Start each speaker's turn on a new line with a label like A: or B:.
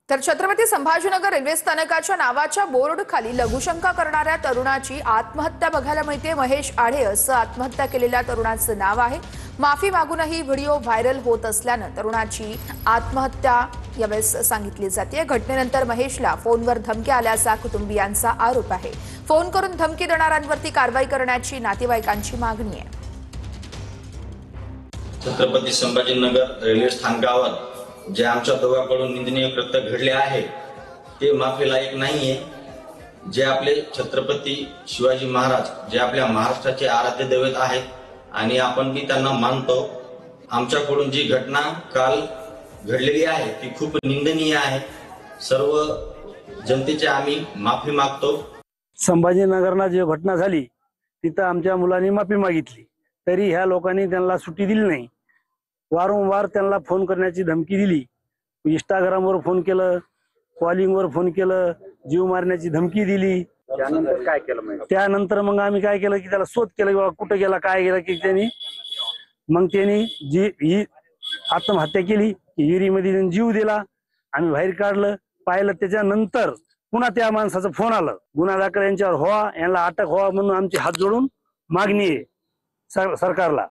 A: तर छत्रपती संभाजीनगर रेल्वे स्थानकाच्या नावाच्या बोर्ड खाली लघुशंका करणाऱ्या तरुणाची आत्महत्या बघायला मिळते। महेश आढे असं आत्महत्या केलेल्या तरुणाचं नाव आहे। माफी मागूनही व्हिडिओ व्हायरल होत असल्यानं तरुणाची आत्महत्या यावेळेस सांगितली जाते। घटनेनंतर महेशला फोनवर धमकी आल्याचा कुटुंबियांचा आरोप आहे। फोन करून धमकी देणाऱ्यांवरती कारवाई करण्याची नातेवाईकांची मागणी आहे।
B: छत्रपती संभाजीनगर रेल्वे स्थानकावर जे आमच्या दोघांकडून निंदनीय कृत्य घडले आहे ते माफीलायक नाहीये। जे आपले छत्रपती शिवाजी महाराज जे आपल्या महाराष्ट्राचे आराध्य दैवत आहेत आणि आपण बी त्यांना मानतो। आमच्याकडून जी घटना काल घडलेली आहे ती खूप निंदनीय आहे। सर्व जनतेची आम्ही माफी मागतो।
C: संभाजीनगरला जी घटना झाली तिथं आमच्या मुलांनी माफी मागितली तरी ह्या लोकांनी त्यांना सुट्टी दिली नाही। वारंवार त्यांना फोन करण्याची धमकी दिली। इंस्टाग्रामवर फोन केलं, कॉलिंगवर फोन केलं, जीव मारण्याची धमकी दिली।
D: त्यानंतर काय केलं मग?
C: त्यानंतर मग आम्ही काय केलं की त्याला शोध केला की कुठे गेला काय गेला की त्यांनी जी ही आत्महत्या केली। विहिरीमध्ये जीव दिला। आम्ही बाहेर काढलं, पाहिलं, त्याच्यानंतर पुन्हा त्या माणसाचा फोन आला गुन्हा दाखल यांच्यावर व्हावा, यांना अटक व्हावा म्हणून आमची हात जोडून मागणी आहे सरकारला।